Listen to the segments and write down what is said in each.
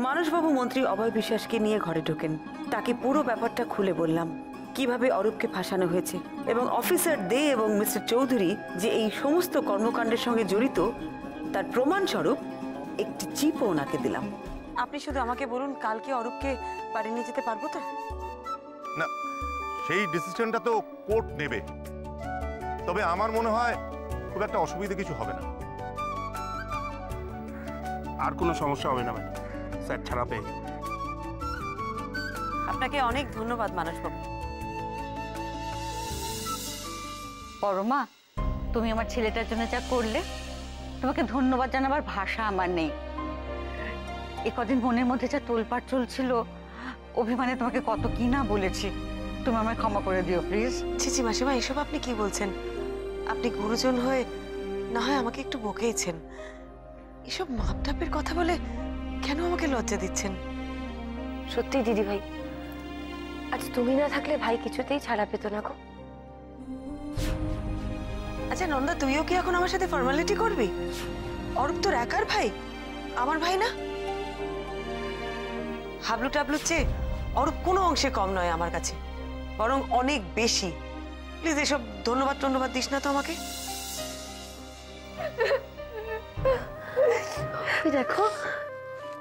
মানসবাবু মন্ত্রী অভয় বিশ্বাসকে নিয়ে ঘরে ঢোকেন। তাকে পুরো ব্যাপারটা খুলে বললাম, কিভাবে অরূপকে ফাঁসানো হয়েছে এবং অফিসার দে এবং মিস্টার চৌধুরী যে এই সমস্ত কর্মকাণ্ডের সঙ্গে জড়িত তার প্রমাণস্বরূপ একটি চিপও ওনাকে দিলাম। আপনি শুধু আমাকে বলুন, কালকে অরূপকে বাড়ি নিয়ে যেতে পারবো তো? না, সেই ডিসিশনটা তো কোর্ট নেবে, তবে আমার মনে হয় খুব একটা অসুবিধা কিছু হবে না। আর কোনো সমস্যা হবে না ম্যাডাম, স্যার ছাড়া পেয়ে। আপনাকে অনেক ধন্যবাদ মানসবাবু। পরমা, তুমি আমার ছেলেটার জন্য যা করলে, তোমাকে ধন্যবাদ জানাবার ভাষা আমার নেই। এ কদিন মনের মধ্যে যা তোলপাড় চলছিল, অভিমানে তোমাকে কত কি না বলেছি, তুমি আমায় ক্ষমা করে দিও প্লিজ। ছি মাসিমা, এসব আপনি কি বলছেন? আপনি গুরুজন হয়ে না হয় আমাকে একটু বকেছেন, এসব মাপটাপের কথা বলে কেন আমাকে লজ্জা দিচ্ছেন? সত্যি দিদি ভাই, আজ তুমি না থাকলে ভাই কিছুতেই ছাড়া পেত না গো। আচ্ছা নন্দা, তুইও কি এখন আমার সাথে ফর্মালিটি করবি? অরূপ তোর একার ভাই, আমার ভাই না? হাবলু টাবলুর চেয়ে অরূপ কোনো অংশে কম নয় আমার কাছে, বরং অনেক বেশি। প্লিজ এসব ধন্যবাদ দিস না তো আমাকে। দেখো,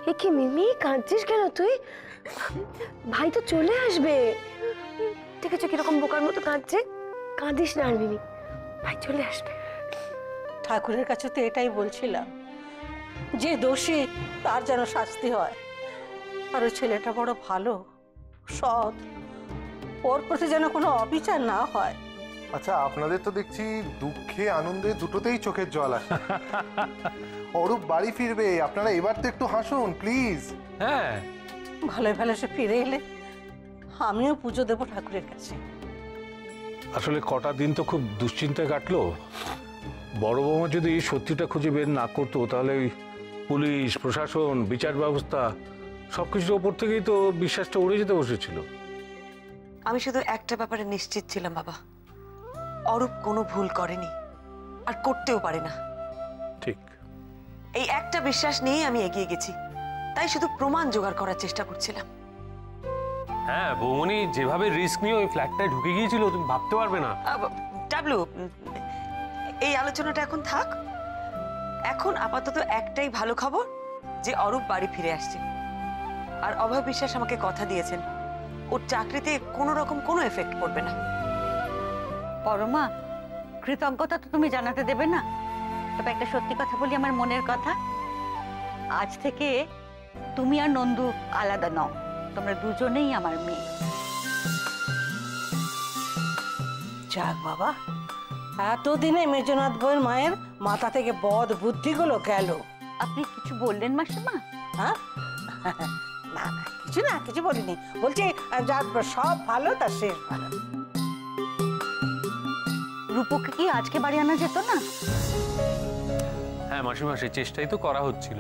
এ কি মিমি, কাঁদছিস কেন তুই? ভাই তো চলে আসবে। দেখেছো কিরকম বোকার মতো কাঁদছে? কাঁদিস না আর মিমি, ভাই চলে আসবে। ঠাকুরের কাছে তো এটাই বলছিলাম, যে দোষী তার যেন শাস্তি হয়। আর ওই ছেলেটা বড় ভালো, সৎ, ওর প্রতি যেন কোনো অবিচার না হয়। আচ্ছা, আপনাদের তো দেখছি দুঃখে আনন্দে দুটোতেই চোখের জল আসে। অরূপ বাড়ি ফিরবে, আপনারা এবার তো একটু হাসুন প্লিজ। হ্যাঁ, ভালো ভালো সে ফিরে এলে আমিও পুজো দেবো ঠাকুরের কাছে। আসলে কটা দিন তো খুব দুশ্চিন্তায় কাটলো। বড় বৌমা যদি সত্যিটা খুঁজে বের না করতো, তাহলে ওই পুলিশ প্রশাসন, বিচার ব্যবস্থা সবকিছুর ওপর থেকেই তো বিশ্বাসটা উড়ে যেতে বসেছিল। আমি শুধু একটা ব্যাপারে নিশ্চিত ছিলাম বাবা, অরূপ কোনো ভুল করেনি আর করতেও পারে না। ঠিক, এই একটা বিশ্বাস নিয়েই আমি এগিয়ে গেছি, তাই শুধু প্রমাণ জোগাড় করার চেষ্টা করছিলাম। হ্যাঁ, বৌমনি যেভাবে রিস্ক নিয়ে ওই ফ্ল্যাটটায় ঢুকে গিয়েছিল, তুমি ভাবতে পারবে না। ডাবলু, এই আলোচনাটা এখন থাক। এখন আপাতত একটাই ভালো খবর, যে অরূপ বাড়ি ফিরে আসছে। আর অভয় বিশ্বাস আমাকে কথা দিয়েছেন, ওর চাকরিতে কোনো রকম কোনো এফেক্ট পড়বে না। পরমা, কৃতজ্ঞতা তো তুমি জানাতে দেবে না? তবে একটা সত্যি কথা বলি, আমার মনের কথা, আজ থেকে তুমি আর নন্দু আলাদা নও, তোমরা দুজনেই আমার মেয়ে। যাক বাবা, এতদিনে মেজনাথ বউয়ের মায়ের মাথা থেকে বদ বুদ্ধিগুলো গেল। আপনি কিছু বললেন মাসিমা? হ্যাঁ, না না, কিছু বলিনি। বলছি যার সব ভালো তার শেষ ভালো। রূপকে কি আজকে বাড়ি আনা যেত না? হ্যাঁ মাসিমা, সেই চেষ্টাই তো করা হচ্ছিল।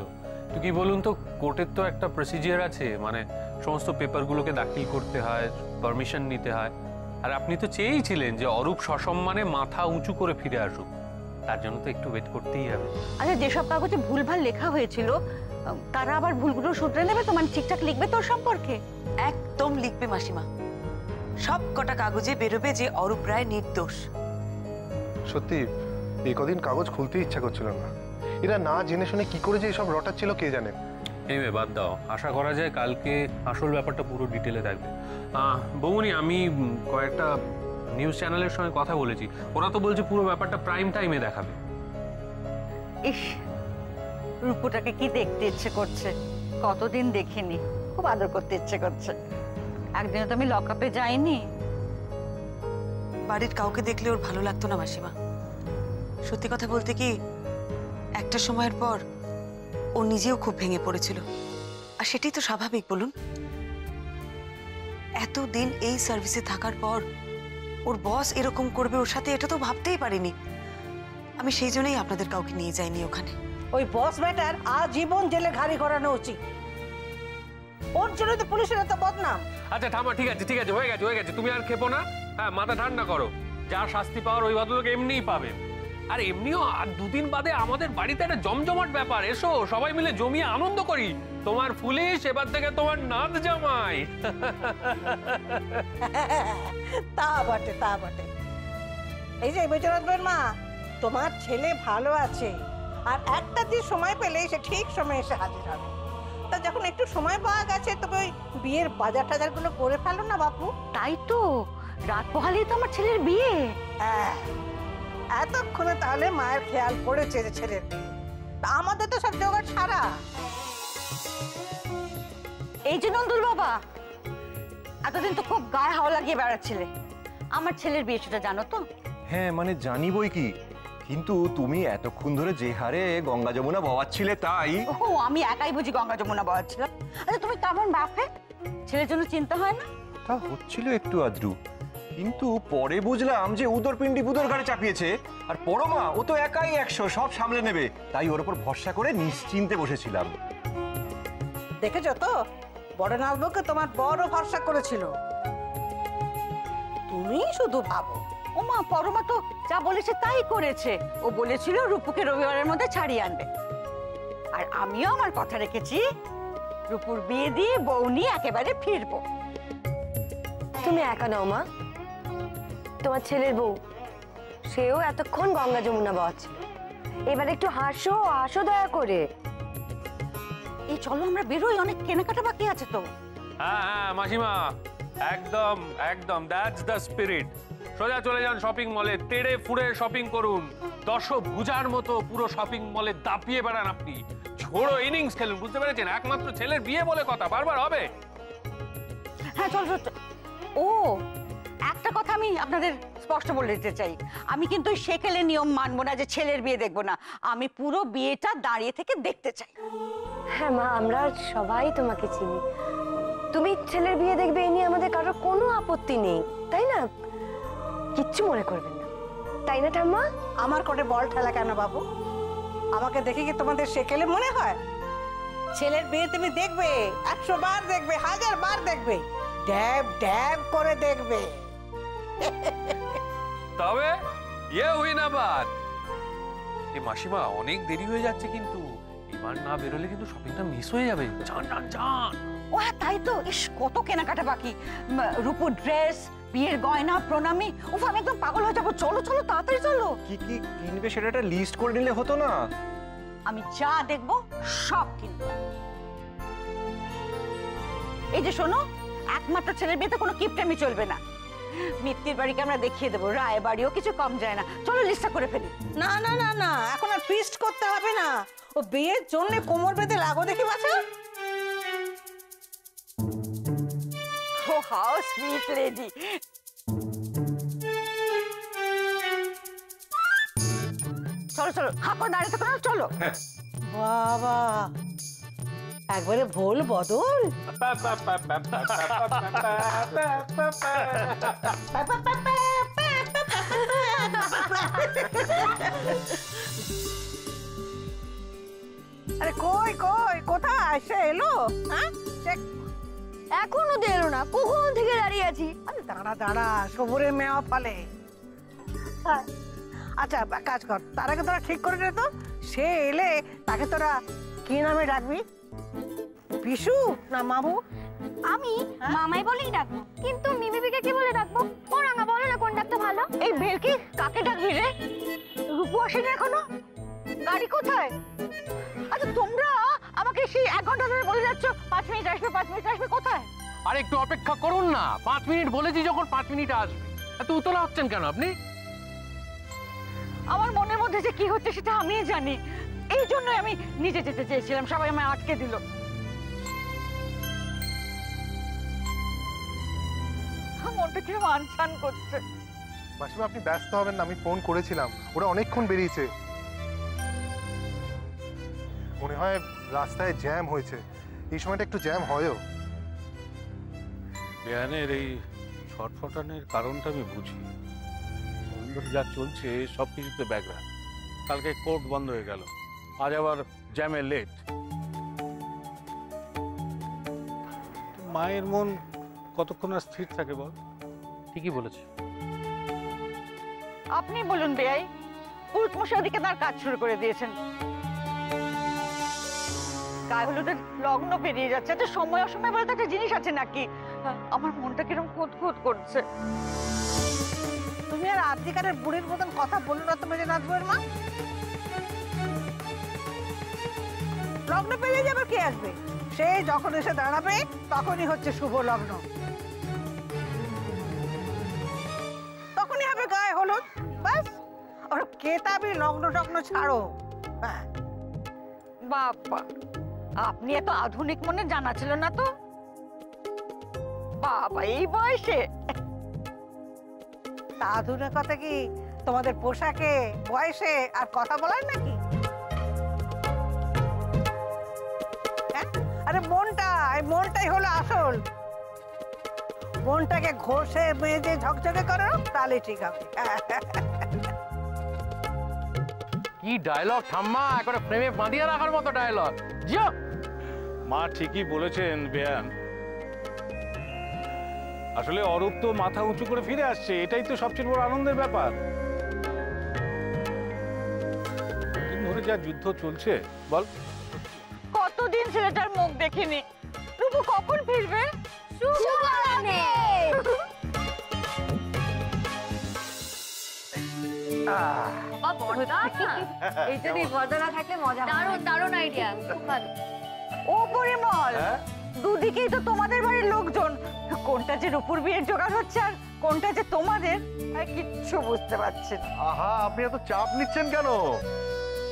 তো কি বলুন তো, কোর্টের তো একটা প্রসিজিয়ার আছে, মানে সমস্ত পেপারগুলোকে দাখিল করতে হয়, পারমিশন নিতে হয়। আর আপনি তো চেয়েইছিলেন যে অরূপ সসম্মানে মাথা উঁচু করে ফিরে আসুক, তার জন্য তো একটু ওয়েট করতেই হবে। আচ্ছা, যেসব কাগজে ভুলভাল লেখা হয়েছিল, তারা আবার ভুলগুলো শুধরে নেবে তো? মানে ঠিকঠাক লিখবে তোর সম্পর্কে? একদম লিখবে মাসিমা, সব কটা কাগজে বেরোবে যে অরূপ রায় নির্দোষ। সত্যি এই কদিন কাগজ খুলতে ইচ্ছা করছিল না। এরা না জেনে শুনে কি করে যে এসব রটাচ্ছিল কে জানে। এই বাদ দাও, আশা করা যায় কালকে আসল ব্যাপারটা পুরো ডিটেলে থাকবে। বৌমনি, আমি কয়েকটা নিউজ চ্যানেলের সঙ্গে কথা বলেছি, ওরা তো বলছে পুরো ব্যাপারটা প্রাইম টাইমে দেখাবে। ইস, রূপটাকে কি দেখতে ইচ্ছে করছে, কতদিন দেখিনি, খুব আদর করতে ইচ্ছে করছে। একদিনে তো আমি লকআপে যাইনি। বাড়ির কাউকে দেখলে ওর ভালো লাগতো না মাসিমা। সত্যি কথা বলতে কি, একটা সময়ের পর ও নিজেও খুব ভেঙে পড়েছিল, আর সেটাই তো স্বাভাবিক বলুন। এতদিন এই সার্ভিসে থাকার পর ওর বস এরকম করবে ওর সাথে, এটা তো ভাবতেই পারিনি। আমি সেই জন্যই আপনাদের কাউকে নিয়ে যাইনি ওখানে। ওই বস ব্যাটার আজীবন জেলে ঘাড়ি করানো উচিত, ওর জন্য তো পুলিশের এত বদনাম। আচ্ছা থামা, ঠিক আছে হয়ে গেছে, তুমি আর খেপো না। হ্যাঁ, মাথা ঠান্ডা করো, যা শাস্তি পাওয়ার ওই ভদ্রলোক এমনিই পাবে। আর এমনিও আর দুদিন বাদে আমাদের বাড়িতে একটা জমজমাট ব্যাপার, এসো সবাই মিলে জমিয়ে আনন্দ করি। তোমার পুলিশ এবার থেকে তোমার নাত জামাই। তা বটে, তা বটে। এই যে বৈজনাথের মা, তোমার ছেলে ভালো আছে, আর একটা দিন সময় পেলে সে ঠিক সময় এসে হাজির হবে। তা যখন একটু সময় পাওয়া গেছে, তবে ওই বিয়ের বাজার টাজার গুলো করে ফেলো না বাপু। তাই তো, রাত পোহালেই তো আমার ছেলের বিয়ে। হ্যাঁ, এতক্ষণে তাহলে মায়ের খেয়াল পড়েছে যে ছেলের বিয়ে। তা আমাদের তো সব জোগাড় সারা। এই যে নন্দুর বাবা, এতদিন তো খুব গায়ে হাওয়া লাগিয়ে বেড়াচ্ছিলে, আমার ছেলের বিয়ে সেটা জানো তো? হ্যাঁ মানে জানি বই কি, কিন্তু তুমি এতক্ষণ ধরে যে হারে গঙ্গা যমুনা বওয়াচ্ছিলে তাই। ও, আমি একাই বুঝি গঙ্গা যমুনা বয়াচ্ছিলাম? আচ্ছা তুমি কেমন বাপে, ছেলের জন্য চিন্তা হয় না? তা হচ্ছিল একটু আদ্রু, কিন্তু পরে বুঝলাম যে উদরপিণ্ডি বুদর ঘাড়ে চাপিয়েছে, আর পরমা ও তো একাই 100 সব সামলে নেবে, তাই ওর উপর ভরসা করে নিশ্চিন্তে বসেছিলাম। দেখেছো তো, বড় নালবকে তোমার বড় ভরসা করেছিল। তুমি শুধু ভাবো। ও মা, পরমা তো যা বলেছে তাই করেছে। ও বলেছিল রূপুকে রবিবারের মধ্যে ছাড়িয়ে আনবে, আর আমিও আমার কথা রেখেছি, রূপুর বিয়ে দিয়ে বউ নিয়ে একেবারে ফিরবো। তুমি একা নাও মা, তোমার ছেলের বউ সেও এতক্ষণ গঙ্গা যমুনা বচ্ছে। এবার একটু হাসো, হাসো দয়া করে। এই চলো আমরা বেরোই, অনেক কেনাকাটা বাকি আছে তো। হ্যাঁ হ্যাঁ মাসিমা, একদম একদম, দ্যাটস দ্য স্পিরিট। সোজা চলে যান শপিং মলে, তেড়ে ফুড়ে শপিং করুন, দশভুজার মতো পুরো শপিং মলে দাপিয়ে বেড়ান আপনি, ঝোড়ো ইনিংস খেলুন, বুঝতে পেরেছেন? একমাত্র ছেলের বিয়ে বলে কথা, বারবার হবে? হ্যাঁ চল চল। ও, একটা কথা আমি আপনাদের স্পষ্ট বলে দিতে চাই, আমি কিন্তু ওই সেকেলের নিয়ম মানবো না যে ছেলের বিয়ে দেখবো না, আমি পুরো বিয়েটা দাঁড়িয়ে থেকে দেখতে চাই। হ্যাঁ মা, আমরা সবাই তোমাকে চিনি, তুমি ছেলের বিয়ে দেখবে এ নিয়ে আমাদের কারোর কোনো আপত্তি নেই, তাই না? কিচ্ছু মনে করবেন না, তাই না ঠাম্মা? আমার কোটে বল ঠেলা কেন বাবু? আমাকে দেখে কি তোমাদের সেকেলে মনে হয়? ছেলের বিয়ে তুমি দেখবে, 100 বার দেখবে, 1000 বার দেখবে, ড্যাব ড্যাব করে দেখবে। তবে ইয়ে হুই না বাত। এই মাসিমা, অনেক দেরি হয়ে যাচ্ছে কিন্তু, এবার না বেরোলে কিন্তু শপিংটা মিস হয়ে যাবে। যান যান যান। ও হ্যাঁ তাই তো, ইস কত কেনাকাটা বাকি, রূপুর ড্রেস, বিয়ের গয়না, প্রণামী, উফ আমি একদম পাগল হয়ে যাবো। চলো চলো তাড়াতাড়ি চলো। কি কি কিনবে সেটা একটা লিস্ট করে নিলে হতো না? আমি যা দেখবো সব কিনবো। এই যে শোনো, একমাত্র ছেলের বিয়েতে কোনো কিপটামি চলবে না, মিত্তির বাড়িকে আমরা দেখিয়ে দেবো, রায় বাড়িও কিছু কম যায় না। চলো লিস্টটা করে ফেলি। না না না না, এখন আর ফিস্ট করতে হবে না, ও বিয়ের জন্য কোমর বেঁধে লাগো দেখি বাছা। ও হাউ সুইট লেডি। চলো চলো, হাঁপা দাঁড়িয়ে থাকো না, চলো। বাবা, একবারে ভোল বদল। আরে কই কই, কোথায় সে এলো? হ্যাঁ, এখনো তো এলো না, কখন থেকে দাঁড়িয়ে আছি। আরে দাঁড়া দাঁড়া, সবুরে মেওয়া ফলে। আচ্ছা কাজ কর, তার আগে তোরা ঠিক করে নে তো, সে এলে তাকে তোরা কি নামে ডাকবি? বিশু না মামু? আমি মামাই বলেই ডাকবো, কিন্তু মিমিবিকে কি বলে ডাকবো? ও রাঙা বলো না কোন ডাকতে ভালো। এই বেলকি, কাকে ডাকবি রে? রূপু আসেনি এখনো? গাড়ি কোথায়? আচ্ছা তোমরা আমাকে সেই 1 ঘন্টা ধরে বলে যাচ্ছ 5 মিনিট আসবে, 5 মিনিট আসবে, কোথায়? আর একটু অপেক্ষা করুন না, 5 মিনিট বলেছি যখন 5 মিনিট আসবে। এত উতলা হচ্ছেন কেন আপনি? আমার মনের মধ্যে যে কি হচ্ছে সেটা আমিই জানি, এই জন্যই আমি নিজে যেতে চেয়েছিলাম, সবাই আমায় আটকে দিল। মনটা কিরম আনছান করছে। মাসিমা আপনি ব্যস্ত হবেন না, আমি ফোন করেছিলাম, ওরা অনেকক্ষণ বেরিয়েছে, মনে হয় রাস্তায় জ্যাম হয়েছে, এই সময়টা একটু জ্যাম হয়ও। বেয়ানের এই ছটফটানের কারণটা আমি বুঝি, ধরে যা চলছে সব কিছুতে ব্যাকগ্রাউন্ড। কালকে কোর্ট বন্ধ হয়ে গেল, আজ আবার জ্যামে লেট। মায়ের মন কতক্ষণ আর স্থির থাকে বল? ঠিকই বলেছে। আপনি বলুন বেয়াই, পুরুষ মশাই ওদিকে তার কাজ শুরু করে দিয়েছেন। গায়ে হলুদের লগ্ন পেরিয়ে যাচ্ছে, একটা সময় অসময় বলে তো একটা জিনিস আছে নাকি? আমার মনটা কিরকম খুঁতখুত করছে। তুমি আর আদিকারের বুড়ির মতন কথা বললো না তুমি, যে নাচবের মা। লগ্ন পেরিয়ে যাবে, কে আসবে? সে যখন এসে দাঁড়াবে তখনই হচ্ছে শুভ লগ্ন, তখনই হবে গায়ে হলুদ। বাস, ওর কেতাবি লগ্ন টগ্ন ছাড়ো। হ্যাঁ, বাবা, আপনি এত আধুনিক মনে জানা ছিল না তো। বাবা, এই বয়সে তা আধুনিকতা কি তোমাদের পোশাকে, বয়সে আর কথা বলার নাকি? হ্যাঁ? আরে মনটা, এই মনটাই হলো আসল। মনটাকে ঘষে মেজে ঝকঝকে করো, তাহলে ঠিক হবে। কি ডায়লগ ঠাম্মা, একবারে ফ্রেমে বাঁধিয়ে রাখার মতো ডায়লগ। জিও, মা ঠিকই বলেছেন বেয়ান। আসলে অরূপ তো মাথা উঁচু করে ফিরে আসছে, এটাই তো সবচেয়ে বড় আনন্দের ব্যাপার। দিন ধরে যা যুদ্ধ চলছে, বল কতদিন ছেলেটার মুখ দেখিনি। রূপু কখন ফিরবে? এই যদি ভদ্র না থাকলে মজা দারুণ দারুণ আইডিয়া, খুব ভালো। ও পরিমল, দুদিকেই তো তোমাদের বাড়ির লোকজন, কোনটা যে রূপুর বিয়ের জোগাড় হচ্ছে আর কোনটা যে তোমাদের, কিচ্ছু বুঝতে পারছি না। আহা, আপনি এত চাপ নিচ্ছেন কেন?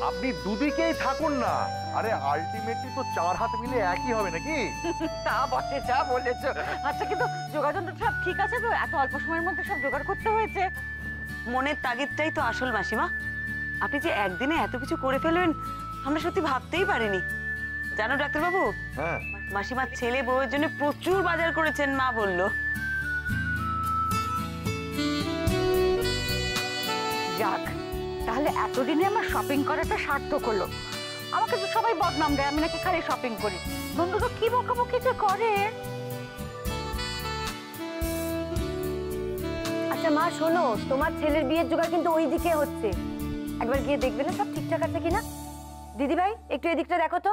আপনি দুদিকেই থাকুন না। আরে আলটিমেটলি তো চার হাত মিলে একই হবে নাকি? তা বটে, যা বলেছো। আচ্ছা, কিন্তু যোগাযোগ সব ঠিক আছে তো? এত অল্প সময়ের মধ্যে সব জোগাড় করতে হয়েছে। মনের তাগিদটাই তো আসল মাসিমা। আপনি যে একদিনে এত কিছু করে ফেলবেন আমরা সত্যি ভাবতেই পারিনি। জানো ডাক্তারবাবু, হ্যাঁ, মাসিমার ছেলে বউয়ের জন্য প্রচুর বাজার করেছেন মা বলল। যাক, তাহলে এতদিনে আমার শপিং করাটা সার্থক হলো। আমাকে তো সবাই বদনাম দেয়, আমি নাকি খালি শপিং করি। বন্ধু তো কি বকাবকি যে করে। আচ্ছা মা শোনো, তোমার ছেলের বিয়ের জোগাড় কিন্তু ওই দিকে হচ্ছে, একবার গিয়ে দেখবে না সব ঠিকঠাক আছে কিনা? দিদি ভাই, একটু এদিকটা দেখো তো।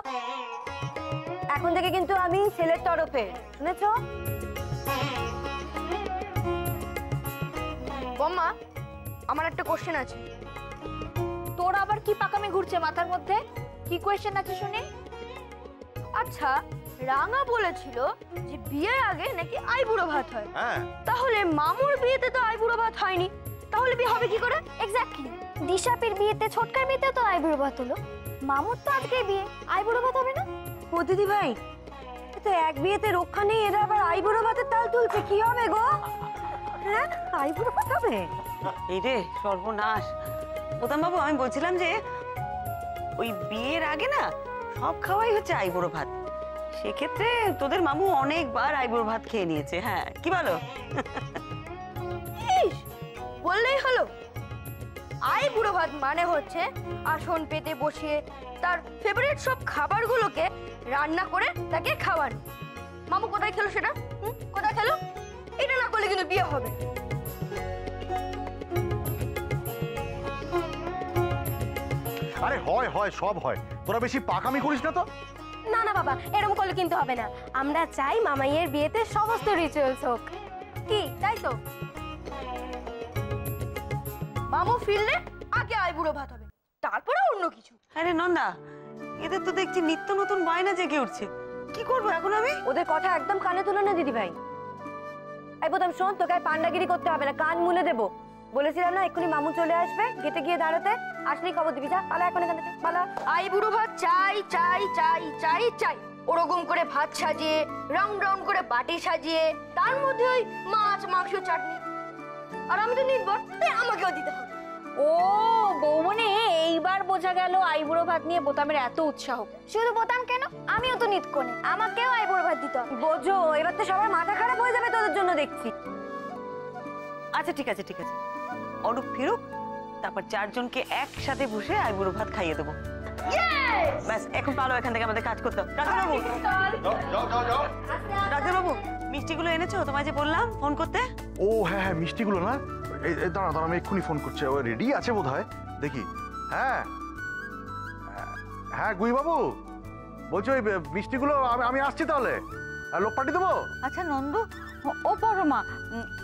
এখন থেকে কিন্তু আমি ছেলের তরফে, শুনেছো? বম্মা, আমার একটা কোশ্চেন আছে। তোর আবার কি পাকামি ঘুরছে মাথার মধ্যে? কি কোশ্চেন আছে শুনি? আচ্ছা, রাঙা বলেছিল যে বিয়ের আগে নাকি আইবুড়ো ভাত হয়। হ্যাঁ, তাহলে মামুর বিয়েতে তো আইবুড়ো ভাত হয়নি, তাহলে বিয়ে হবে কি করে? এক্স্যাক্টলি, দিশাপির বিয়েতে, ছোটকার বিয়েতে তো আইবুড়ো ভাত হলো, মামুর তো আজকে বিয়ে, আইবুড়ো ভাত হবে না? ও দিদি ভাই, তো এক বিয়েতে রক্ষা নেই, এরা আবার আইবুড়ো ভাতের তাল তুলছে, কি হবে গো? হ্যাঁ, আইবুড়ো ভাত হবে? এই রে সর্বনাশ। প্রধান বাবু, আমি বলছিলাম যে ওই বিয়ের আগে না সব খাওয়াই হচ্ছে আইবুড়ো ভাত। সেক্ষেত্রে তোদের মামু অনেকবার আইবুড়ো ভাত খেয়ে নিয়েছে। হ্যাঁ, কি বলো? ইস, বললেই হলো। আইবুড়ো ভাত মানে হচ্ছে আসন পেতে বসিয়ে তার ফেভারিট সব খাবারগুলোকে রান্না করে তাকে খাওয়ানো। মামু কোথায় খেলো সেটা? কোথায় খেলো? এটা না করলে কিন্তু বিয়ে হবে। আরে হয় হয়, সব হয়, তোরা বেশি পাকামি করিস না তো। না না বাবা, এরকম করলে কিন্তু হবে না। আমরা চাই মামাইয়ের বিয়েতে সমস্ত রিচুয়ালস হোক। কি তাই তো? মামু ফিরলে আগে আইবুড়ো ভাত হবে, তারপরে অন্য কিছু। আরে নন্দা, এদের তো দেখছি নিত্য নতুন বায়না জেগে উঠছে। কি করবো এখন আমি? ওদের কথা একদম কানে তুলো না দিদি ভাই। এই প্রথম শোন, তোকে আর পান্ডাগিরি করতে হবে না, কান মুলে দেবো। বলেছিলাম না এক্ষুনি মামু চলে আসবে, গেটে গিয়ে দাঁড়াতে। আসলেই খবর দিবি, যা পালা এখন এখান থেকে, পালা। আইবুড়ো ভাত চাই চাই চাই চাই চাই, ওরকম করে ভাত সাজিয়ে, রাউন্ড রাউন্ড করে বাটি সাজিয়ে, তার মধ্যে ওই মাছ মাংস চাটনি। আর আমি তো নির্ভর, তাই আমাকেও দিতে হবে। ও বৌমনে, এইবার বোঝা গেল আইবুড়ো ভাত নিয়ে বোতামের এত উৎসাহ। শুধু বোতাম কেন, আমিও তো নিত কোণে, আমাকেও আইবুড়ো ভাত দিতে হবে। বোঝো, এবার তো সবার মাথা খারাপ হয়ে যাবে তোদের জন্য দেখছি। আচ্ছা ঠিক আছে, ঠিক আছে, অরূপ ফিরুক, তারপর চারজনকে একসাথে বসে আইবুড়ো ভাত খাইয়ে দেবো। ব্যাস, এখন পালো এখান থেকে, আমাদের কাজ করতে হবে। ডাক্তারবাবু, ডাক্তারবাবু, মিষ্টিগুলো এনেছো? তোমায় যে বললাম ফোন করতে। ও হ্যাঁ হ্যাঁ, মিষ্টিগুলো না, দাঁড়া দাঁড়া, আমি এক্ষুনি ফোন করছি। রেডি আছে বোধ হয়, দেখি। হ্যাঁ হ্যাঁ গুই বাবু বলছি ওই মিষ্টিগুলো আমি আসছি তাহলে লোক পাঠিয়ে দেবো। আচ্ছা নন্দ, ও পরমা,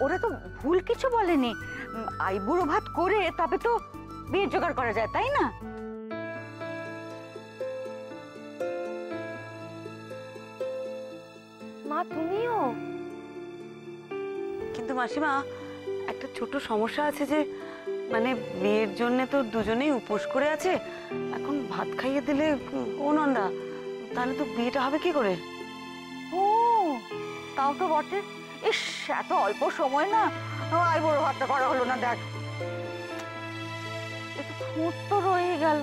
ওরা তো ভুল কিছু বলেনি। আইবুড়ো ভাত করে তবে তো বিয়ের জোগাড় করা যায়, তাই না? মা তুমিও? কিন্তু মাসিমা একটা ছোট সমস্যা আছে যে মানে বিয়ের জন্য তো দুজনেই উপোস করে আছে, এখন ভাত খাইয়ে দিলে ও নন্দা তাহলে তো বিয়েটা হবে কি করে? ও তাও তো বটে। ইস, এত অল্প সময় না আইবুড়ো ভাতটা করা হলো না। দেখ একটু খুঁত তো রয়ে গেল।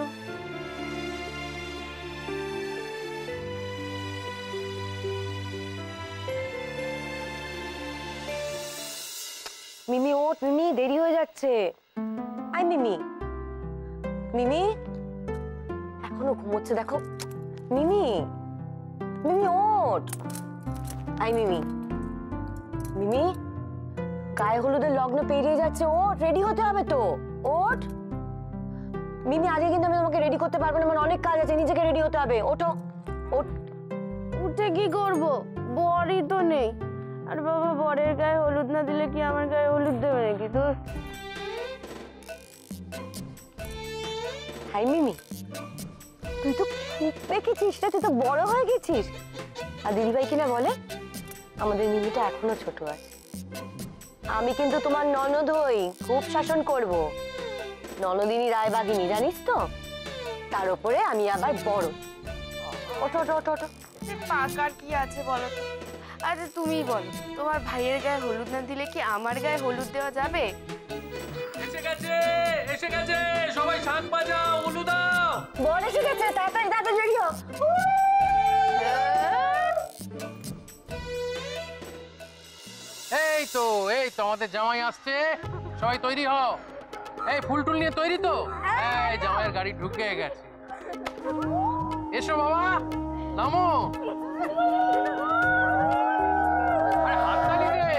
মিমি ওঠ, মিমি দেরি হয়ে যাচ্ছে। আই মিমি, মিমি এখনো ঘুমোচ্ছে দেখো। মিমি, মিমি ওঠ। আই মিমি, মিমি গায়ে হলুদের লগ্ন পেরিয়ে যাচ্ছে, ওঠ, রেডি হতে হবে তো, ওঠ। মিমি আজকে কিন্তু আমি তোমাকে রেডি করতে পারবো না, মানে অনেক কাজ আছে, নিজেকে রেডি হতে হবে, ওঠো। ওঠ। উঠে কি করবো, বরই তো নেই। আর বাবা বরের গায়ে হলুদ না দিলে কি আমার গায়ে হলুদ দেবে নাকি? তো হাই মিমি, তুই তো খুব পেকেছিস রে, তুই তো বড় হয়ে গেছিস। আর দিদিভাই কিনা বলে আমাদের মিমিটা এখনো ছোট আছে। আমি কিন্তু তোমার ননদ হই, খুব শাসন করব। ননদিনী রায়বাগিনী জানিস তো, তার উপরে আমি আবার বড়। ওঠো ওঠো ওঠো ওঠো। পাকার কি আছে বলো তো? আচ্ছা তুমিই বলো, তোমার ভাইয়ের গায়ে হলুদ না দিলে কি আমার গায়ে হলুদ দেওয়া যাবে? এসে গেছে, এসে গেছে, সবাই শাক বাজাও, উলু দাও। বর এসে গেছে, তাড়াতাড়ি তাড়াতাড়ি রেডি হও। এই তো আমাদের জামাই আসছে, সবাই তৈরি হও। এই ফুল টুল নিয়ে তৈরি তো? এই জামাইয়ের গাড়ি ঢুকে গেছে। এসো বাবা, নামো। আরে হাততালি রে।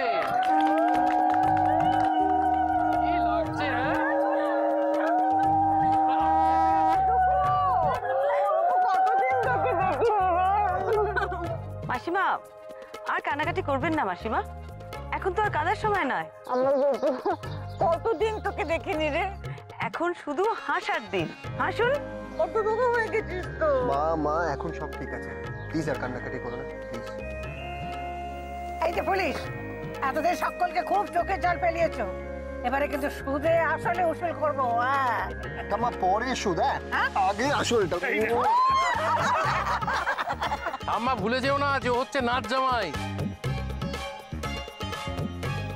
কি লাগছে রে? মাসিমা আর কানাকাটি করবেন না মাসিমা, এখন তো আর কাঁদার সময় নয়। কতদিন তোকে দেখিনি রে, এখন শুধু হাসার দিন। হাসুন। কত দুঃখ হয়ে গেছিস তো। মা এখন সব ঠিক আছে, প্লিজ আর কান্নাকাটি করো না প্লিজ। এই যে পুলিশ, এতদিন সকলকে খুব চোখে জল ফেলিয়েছো, এবারে কিন্তু সুদে আসলে উসুল করবো। মা পরে সুদ, আগে আসলটা। আম্মা ভুলে যেও না যে ও হচ্ছে নাচ জামাই,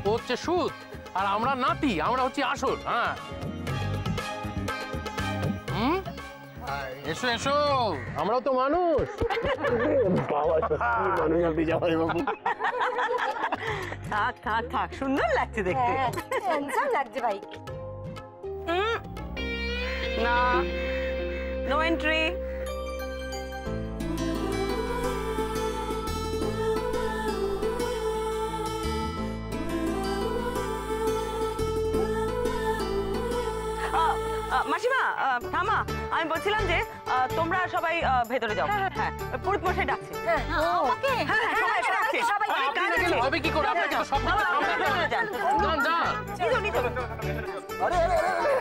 ও হচ্ছে সুদ, আর আমরা নাতি, আমরা হচ্ছে আসল। হ্যাঁ এসো এসো, আমরাও তো মানুষ। থাক থাক থাক, সুন্দর লাগছে দেখতে। হ্যান্ডসাম লাগছে ভাই। না, নো এন্ট্রি। মাসিমা থামা, আমি বলছিলাম যে তোমরা সবাই ভেতরে যাও। হ্যাঁ পুরুত মশাই ডাকছে। আমাকে? হ্যাঁ হ্যাঁ সবাই ডাকছে। হবে কি করে? আপনারা তো সব কিছু সামনে যান। যান যান। আরে আরে আরে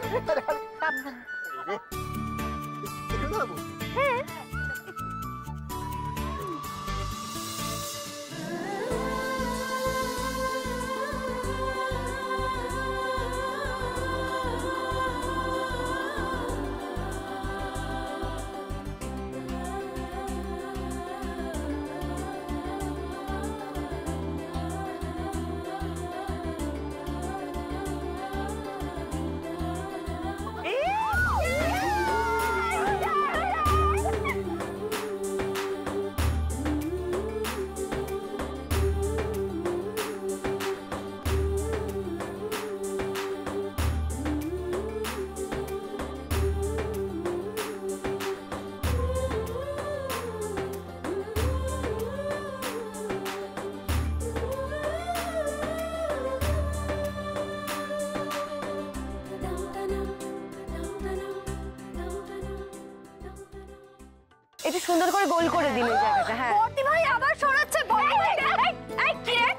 একটু সুন্দর করে গোল করে দিন এই জায়গাটা। হ্যাঁ বড়দি ভাই আবার সরাচ্ছে। বড়দি ভাই এই কি রে?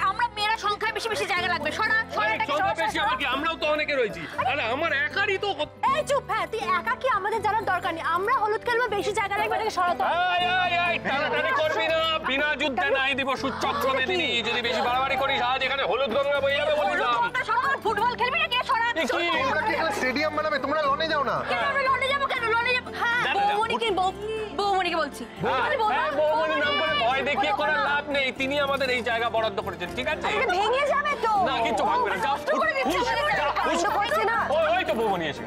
আমরা মেয়েরা সংখ্যায় বেশি বেশি জায়গা লাগবে। সরা সরাটাকে সরা। বেশি আমার কি, আমরাও তো অনেকে রয়েছি। আরে আমার একারই তো। এই চুপ। হ্যাঁ তুই একা কি, আমাদের জানার দরকার নেই। আমরা হলুদ খেলবো, বেশি জায়গা লাগবে, এটাকে সরাতে হবে। এই টানাটানি করবি না, বিনা যুদ্ধে নাই দিব সুচক্র মেদিনী। যদি বেশি বাড়াবাড়ি করিস আজ এখানে হলুদ গঙ্গা বয়ে যাবে বললাম। ফুটবল খেলবি না কে সরা? তোমরা কি এখানে স্টেডিয়াম বানাবে? তোমরা লনে যাও না? কেন আমরা লনে যাবো? কেন লনে যাবো? হ্যাঁ বৌমনিকে বলছি। বৌমনি নাম করে ভয় দেখিয়ে কোনো লাভ নেই। তিনি আমাদের এই জায়গা বরাদ্দ করেছেন, ঠিক আছে? ভেঙে যাবে তো। না কিছু ভাঙবে না। ওই তো বৌমনি এসে।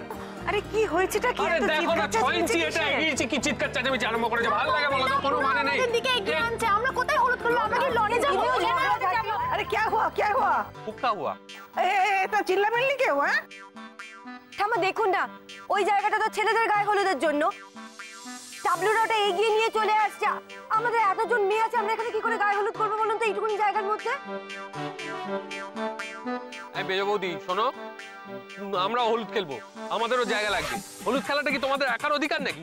আরে কি হয়েছেটা কি? আরে এত দেখো না, চিৎকার 6 ইঞ্চি চেঁচামেচি এটা কিসের? এগিয়েছে, কি চিৎকার চেঁচামেচি আরম্ভ করেছে। ভালো লাগে বলো তো, কোনো মানে নেই। আমাদের দিকে এগিয়ে আনছে। আমরা কোথায় হলুদ করবো? আমরা কি লনে যাবো? अरे क्या हुआ क्या हुआ? হুক্কা হুয়া। इतना चिल्ला मिलनी क्या हुआ? ঠাম্মা দেখুন না, ওই জায়গাটা তো ছেলেদের গায়ে হলুদের জন্য। ডাবলুরা ওটা এগিয়ে নিয়ে চলে আসছে। আমাদের এতজন মেয়ে আছে, আমরা এখানে কি করে গায়ে হলুদ করবো বলুন তো এইটুকুনি জায়গার মধ্যে? এই বেজো বৌদি শোনো, আমরা হলুদ খেলবো, আমাদেরও জায়গা লাগবে। হলুদ খেলাটা কি তোমাদের একার অধিকার নাকি?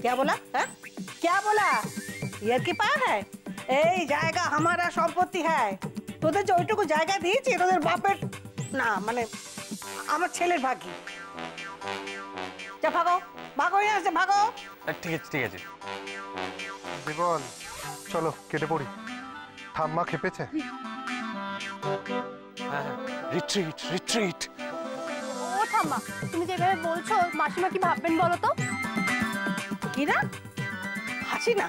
क्या बोला? क्या बोला? ইয়ার কি পা है? এই জায়গা हमारा সম্পত্তি है। তোদের যে ওইটুকু জায়গা দিয়েছি তোদের বাপের না, মানে আমার ছেলের ভাগ্য। যা ভাগো ভাগো, এখান থেকে ভাগো। ঠিক আছে ঠিক আছে। জীবন চলো কেটে পড়ি, ঠাম্মা খেপেছে। Retreat retreat. ও ঠাম্মা, তুমি যেভাবে বলছো মাসিমা কি ভাববেন বলো তো? কি না হাসি না,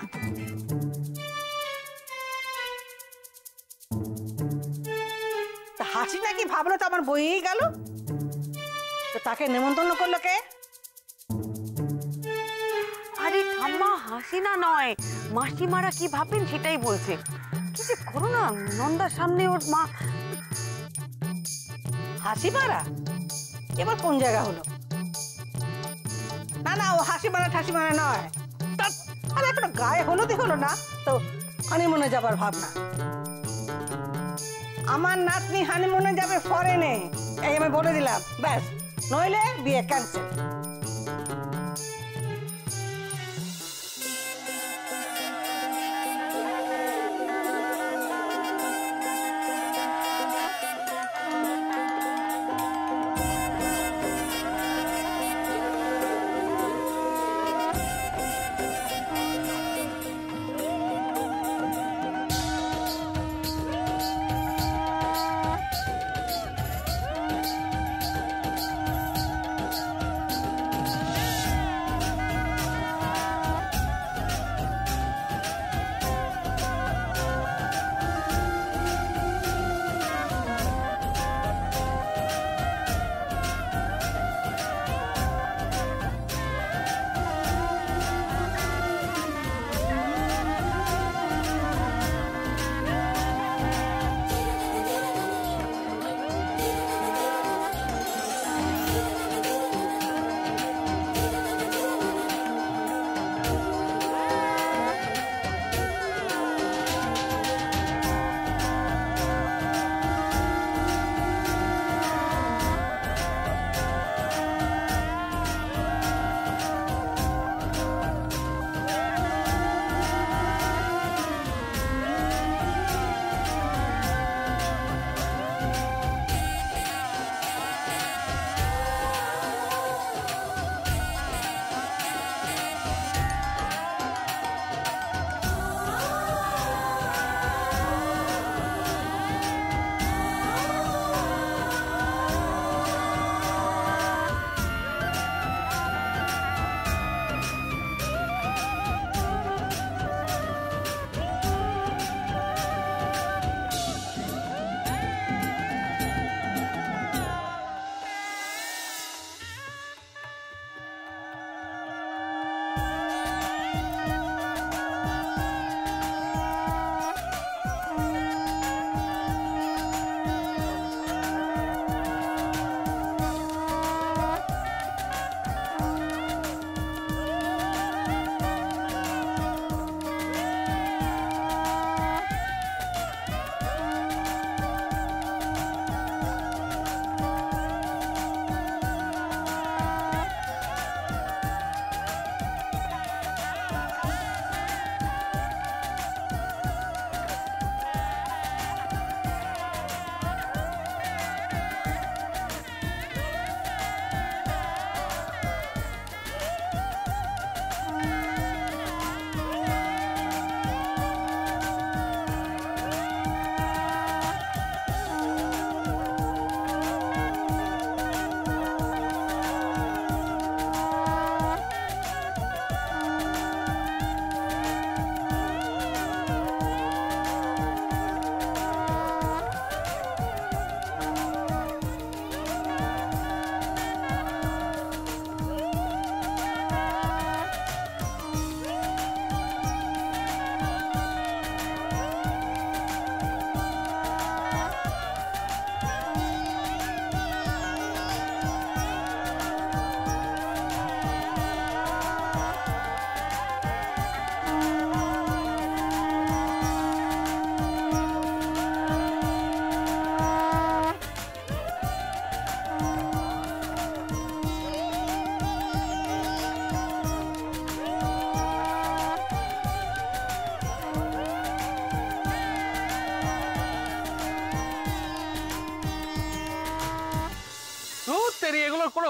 হাসি নাকি ভাবলো তো আমার বইয়েই গেল। তো তাকে নেমন্তন্ন করলো কে? আরে ঠাম্মা হাসিনা নয়, মাসিমারা কি ভাববেন সেটাই বলছে। কি যে করো না, নন্দার সামনে ওর মা। হাসি মারা এবার কোন জায়গা হলো? না না, ও হাসি মারা ঠাসি মারা নয়। আরে একটা গায়ে হলুদই হলো না তো হানিমুনে যাবার ভাবনা। আমার নাতনি হানিমুনে যাবে ফরেনে, এই আমি বলে দিলাম। ব্যাস, নইলে বিয়ে ক্যান্সেল।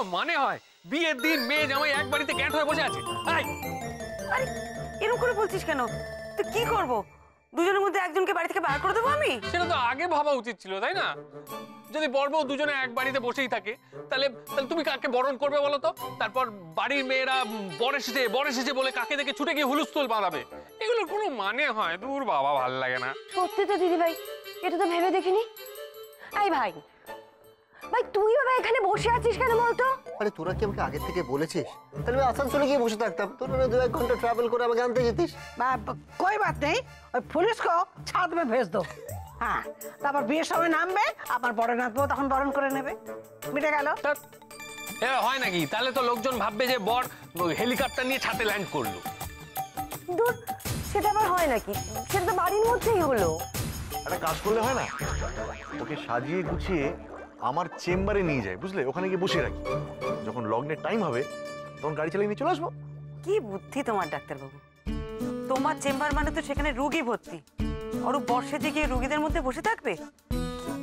কোনো মানে হয়? বিয়ের দিন মেয়ে জামাই এক বাড়িতে গ্যাট হয়ে বসে আছে। আরে এরকম করে বলছিস কেন? তো কি করব? দুজনের মধ্যে একজনকে বাড়ি থেকে বার করে দেবো আমি? সেটা তো আগে ভাবা উচিত ছিল, তাই না? যদি বর বউ দুজনে এক বাড়িতে বসেই থাকে তাহলে তুমি কাকে বরণ করবে বলো তো? তারপর বাড়ির মেয়েরা বর এসেছে বলে কাকে দেখে ছুটে গিয়ে হুলস্থুল বাঁধাবে। এগুলোর কোনো মানে হয়? দূর বাবা, ভাল লাগে না। সত্যি তো দিদি ভাই, এটা তো ভেবে দেখিনি। এই ভাই, ভাই তুই বাবা এখানে বসে আছিস কেন বলতো? আরে তোরা কি আমাকে আগে থেকে বলেছিস? তাহলে আমি আসানসোলে গিয়ে বসে থাকতাম, তোরা 2-1 ঘন্টা ট্রাভেল করে আমাকে আনতে যেতিস। कोई बात नहीं, ওই পুলিশ को ছাদ में भेज दो। হ্যাঁ, তারপর বিয়ের সময় নামবে, আমার বড় নাতবো তখন বরণ করে নেবে, মিটে গেল। হয় নাকি? তাহলে তো লোকজন ভাববে যে বর হেলিকপ্টার নিয়ে ছাদে ল্যান্ড করলো। দূর, সেটা আবার হয় নাকি? সেটা তো বাড়ির মধ্যেই হলো। একটা কাজ করলে হয় না, ওকে সাজিয়ে গুছিয়ে আমার চেম্বারে নিয়ে যায়, বুঝলে? ওখানে গিয়ে বসে রাখি, যখন লগ্নের টাইম হবে তখন গাড়ি চালিয়ে নিয়ে চলে আসবো। কি বুদ্ধি তোমার ডাক্তারবাবু! তোমার চেম্বার মানে তো সেখানে রোগী ভর্তি। অরূপ বর্ষে গিয়ে রোগীদের মধ্যে বসে থাকবে?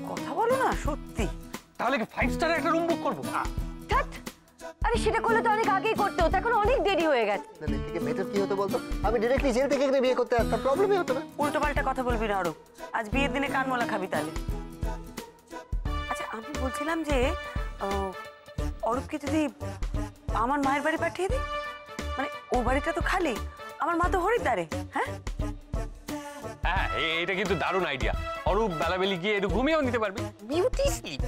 কথা বলো না, সত্যি। তাহলে কি 5 স্টারের একটা রুম বুক করবো? আরে সেটা করলে তো অনেক আগেই করতে হতো, এখন অনেক দেরি হয়ে গেছে। এর থেকে বেটার কি হতো বলতো? আমি ডাইরেক্টলি জেল থেকে এখানে বিয়ে করতে আসতাম, প্রবলেমই হতো না। উল্টো পাল্টা কথা বলবি না অরূপ। আজ বিয়ের দিনে কানমলা খাবি তাহলে। আচ্ছা, আমি বলছিলাম যে অরূপকে যদি আমার মায়ের বাড়ি পাঠিয়ে দিই, মানে ও বাড়িটা তো খালি, আমার মা তো হরিদ্বারে। হ্যাঁ হ্যাঁ, এটা কিন্তু দারুণ আইডিয়া। অরূপ বেলাবেলি গিয়ে একটু ঘুমিয়েও নিতে পারবি, বিউটি স্লিপ।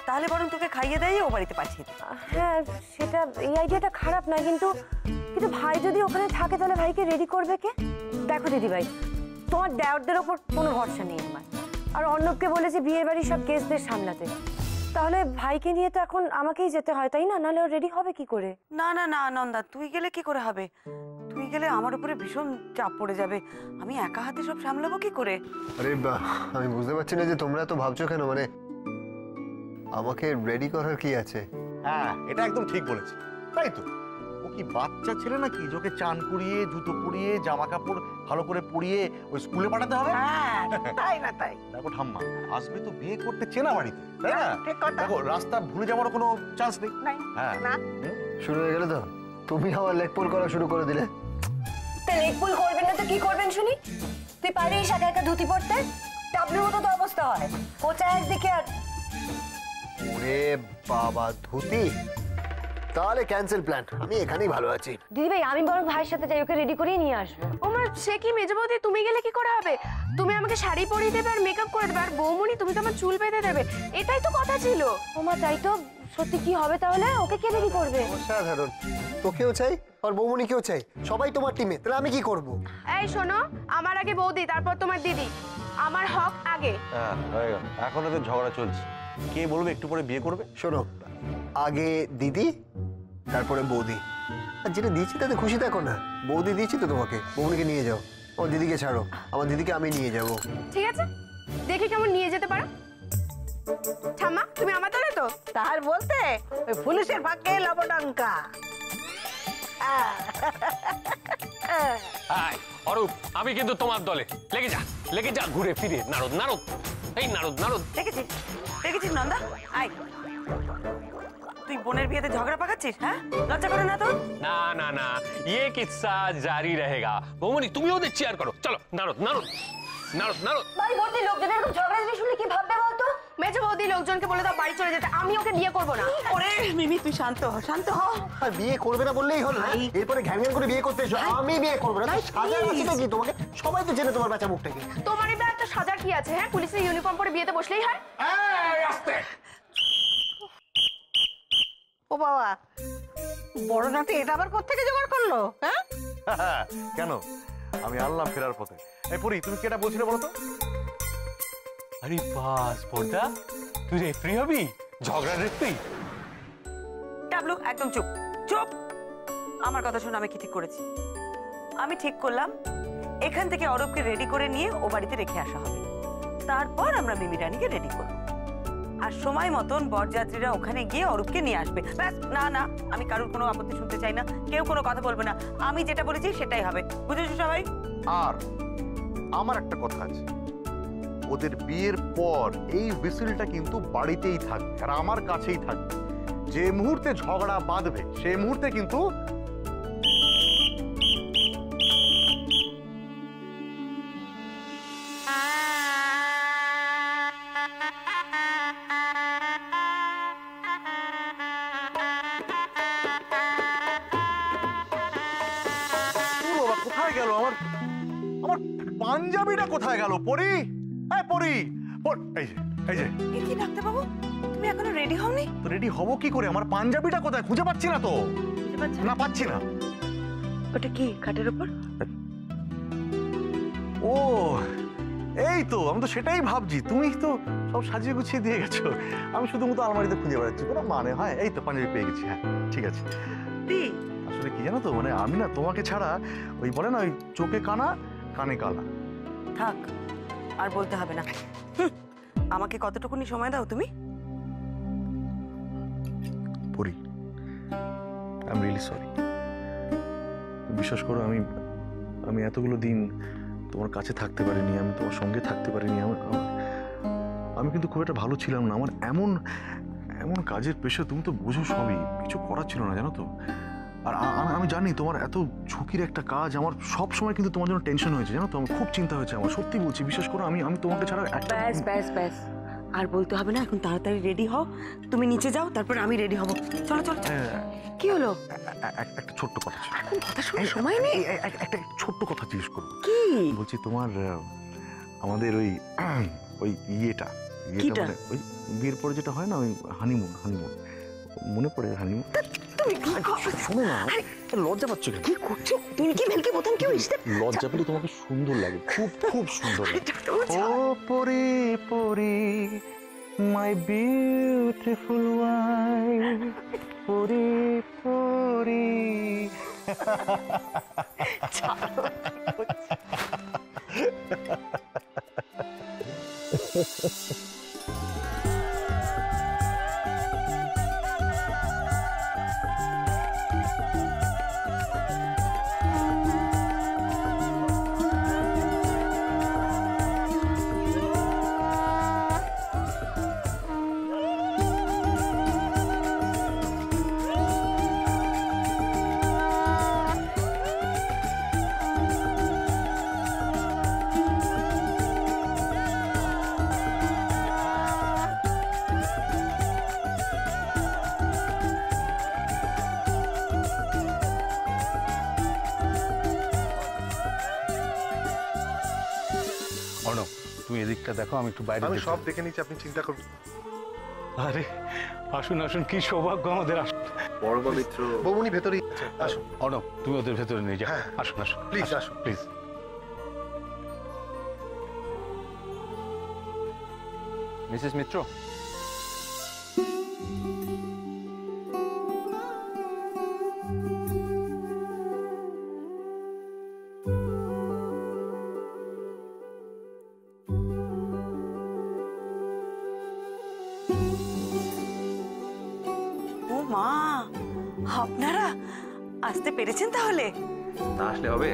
তাহলে বরং তোকে খাইয়ে দেয় ও বাড়িতে পাঠিয়ে দিই। হ্যাঁ, সেটা, এই আইডিয়াটা খারাপ না, কিন্তু ভাই যদি ওখানে থাকে তাহলে ভাইকে রেডি করবে কে? দেখো দিদি ভাই, তোমার দেওরদের ওপর কোনো ভরসা নেই আমার। আর অর্ণবকে বলেছে বিয়ের বাড়ির সব কেসদের সামলাতে। তাহলে ভাইকে নিয়ে তো এখন আমাকেই যেতে হয়, তাই না? নাহলে ও রেডি হবে কি করে? না না না নন্দা, তুই গেলে কি করে হবে? তুই গেলে আমার উপরে ভীষণ চাপ পড়ে যাবে। আমি একা হাতে সব সামলাবো কি করে? আরে আমি বুঝতে পারছি না যে তোমরা তো ভাবছো কেন, মানে আমাকে রেডি করার কি আছে? হ্যাঁ, এটা একদম ঠিক বলেছি। তাই তো, ও কি বাচ্চা ছেলে নাকি যে ওকে চান করিয়ে, জুতো পরিয়ে, জামা কাপড় ভালো করে পরিয়ে ওই স্কুলে পাঠাতে হবে? তাই না তাই? দেখো ঠাম্মা, আসবে তো বিয়ে করতে চেনা বাড়িতে, তাই না? দেখো, রাস্তা ভুলে যাওয়ার কোনো চান্স নেই। হ্যাঁ, শুরু হয়ে গেল তো? তুমি আমার লেগ পুল করা শুরু করে দিলে। তা লেগ পুল করবেন না তো কি করবেন শুনি? তুই পারিস একা একা ধুতি পড়তে? ডাবলুর মতো তো অবস্থা হয়, কোচা একদিকে আর। ওরে বাবা, ধুতি? তাহলে ক্যান্সেল প্ল্যান, আমি এখানেই ভালো আছি। দিদি ভাই, আমি বরং ভাইয়ের সাথে যাই, ওকে রেডি করেই নিয়ে আসবো। ওমার, সে কি মেজে বৌদি? তুমি গেলে কি করে হবে? তুমি আমাকে শাড়ি পরিয়ে দেবে আর মেকআপ করে দেবে, আর বৌমনি তুমি তো আমার চুল বেঁধে দেবে। এটাই তো কথা ছিল। ওমা, তাই তো। সত্যি কি হবে তাহলে? ওকে কে রেডি করবে? অসাধারণ। তোকেও চাই আর বৌমনিকেও চাই, সবাই তোমার টিমে। তাহলে আমি কি করব? এই শোনো, আমার আগে বৌদি, তারপর তোমার দিদি। আমার হক আগে। হ্যাঁ, হয়ে গেল। এখন ওদের ঝগড়া চলছে, কে বলবে একটু পরে বিয়ে করবে। শোনো, আগে দিদি, তারপরে বৌদি। আর যেটা দিয়েছি তাতে খুশি থাকো না। বৌদি দিয়েছি তো তোমাকে, বৌমনিকে নিয়ে যাও। আমার দিদিকে ছাড়ো, আমার দিদিকে আমি নিয়ে যাব। ঠিক আছে, দেখি কেমন নিয়ে যেতে পারো। ঠাম্মা, তুমি আমার দলে তো? তার বলতে ওই পুলিশের ভাগ্যে লবডঙ্কা। অরূপ, আমি কিন্তু তোমার দলে। লেগে যা ঘুরে ফিরে। নারদ, এই নারদ। দেখেছিস নন্দা? আয়, তুই বোনের বিয়েতে ঝগড়া পাকাচ্ছিস? হ্যাঁ, লজ্জা করে না তোর? না না না, ये किस्सा जारी रहेगा। বৌমনি, তুমি ওদের চেয়ার করো। চলো, নারদ। বাড়ি ভর্তি লোকজন, এরকম ঝগড়া শুনলে কি ভাববে বলতো? মেজে বৌদি লোকজনকে বলে দাও বাড়ি চলে যেতে, আমি ওকে বিয়ে করবো না। ওরে মিমি, তুই শান্ত হ। আর বিয়ে করবে না বললেই হলো? এরপরে ঘ্যান করে বিয়ে করতে এসো। আমি বিয়ে করবো না। সাজা আছিটা কি তোমাকে? সবাই তো জেনে তোমার বাচ্চা মুখটাকে। তোমার এই ব্যাপারটা সাজার কি আছে? হ্যাঁ, পুলিশের ইউনিফর্ম পরে বিয়েতে বসলেই হয়। ও বাবা, বড় নাতি এটা আবার কোত্থেকে জোগাড় করলো? হ্যাঁ, কেন? আমি আনলাম ফেরার পথে। এই পুরি, তুমি কেটা বলছিলে বলো তো? আরে বাস পর্দা, তুই রেফারি হবি? ঝগড়া রেফারি? ডাবলু, একদম চুপ। আমার কথা শোনো, আমি কি ঠিক করেছি? আমি ঠিক করলাম এখান থেকে অরূপকে রেডি করে নিয়ে ও বাড়িতে রেখে আসা হবে। তারপর আমরা মিমি রানীকে রেডি করব, আর সময় মতন বরযাত্রীরা ওখানে গিয়ে অরূপকে নিয়ে আসবে। ব্যাস। না, আমি কারোর কোনো আপত্তি শুনতে চাই না, কেউ কোনো কথা বলবে না। আমি যেটা বলেছি সেটাই হবে, বুঝেছো সবাই? আর আমার একটা কথা আছে, ওদের বিয়ের পর এই হুইসেলটা কিন্তু বাড়িতেই থাকবে আর আমার কাছেই থাকবে। যে মুহূর্তে ঝগড়া বাঁধবে সেই মুহূর্তে কিন্তু কোথায় গেল আমার আমার পাঞ্জাবিটা কোথায় গেল? পরি, হ্যাঁ পরি, এই যে এই যে। কি ডাক্তার বাবু, তুমি এখনো রেডি হওনি? তো রেডি হব কি করে? আমার পাঞ্জাবিটা কোথায়? খুঁজে পাচ্ছি না তো। না পাচ্ছি না। ওটা কি খাটের উপর? ও এই তো, আমি তো সেটাই ভাবছি। তুমি তো সব সাজিয়ে গুছিয়ে দিয়ে গেছো, আমি শুধুমাত্র আলমারিতে খুঁজে বেড়াচ্ছি। কোনো মানে হয়? এই তো পাঞ্জাবি পেয়ে গেছি। হ্যাঁ ঠিক আছে। আসলে কি জানো তো, মানে আমি না তোমাকে ছাড়া ওই বলে না, ওই চোখে কানা কানে কালা। থাক, আর বলতে হবে না। আমাকে কতটুকুনি সময় দাও তুমি। পরি, আই এম রিয়েলি সরি। বিশ্বাস করো, আমি এতগুলো দিন তোমার কাছে থাকতে পারিনি, আমি তোমার সঙ্গে থাকতে পারিনি। আমি কিন্তু খুব একটা ভালো ছিলাম না। আমার এমন এমন কাজের পেশা, তুমি তো বোঝো সবই, কিছু করার ছিল না জানো তো। আর আমি জানি তোমার এত ঝুঁকির একটা কাজ, আমার সব সময় কিন্তু তোমার জন্য টেনশন হয়েছে জানো তো। আমার খুব চিন্তা হয়েছে, আমার সত্যি বলছি, বিশ্বাস করো। আমি তোমাকে ছাড়া একটা ব্যাস ব্যাস ব্যাস, আর বলতে হবে না। এখন তাড়াতাড়ি রেডি হও, তুমি নিচে যাও, তারপর আমি রেডি হব। চলো চলো। কি হলো? একটা ছোট্ট কথা ছিল। এখন কথা শোনার সময় নেই। একটা ছোট্ট কথা জিজ্ঞেস করবো। কি বলছি, তোমার আমাদের ওই ইয়েটা ওই বিয়ের পরে যেটা হয় না, ওই হানিমুন মনে পড়ে? হানিমুন শোনো না, লজ্জা পাচ্ছ কেন? কি করছো তুমি? কি ভেলকি বোতাম কি হইছে? লজ্জা পেলে তোমাকে সুন্দর লাগে, খুব খুব সুন্দর লাগে। ও পরি পরি, মাই বিউটিফুল ওয়াইফ, পরি পরি। অর্ণব, তুমি এদিকটা দেখো, আমি একটু বাইরে। আমি সব দেখে নিচ্ছি, আপনি চিন্তা করুন। আরে আসুন আসুন, কি সৌভাগ্য আমাদের। আসুন বড় মিত্র, বৌমনি ভেতরেই আছে। আসুন অর্ণব, তুমি ওদের ভেতরে নিয়ে যাও। আসুন আসুন প্লিজ, আসুন প্লিজ। মিসেস মিত্র, ও মা, আপনারা আসতে পেরেছেন তাহলে? না আসলে হবে?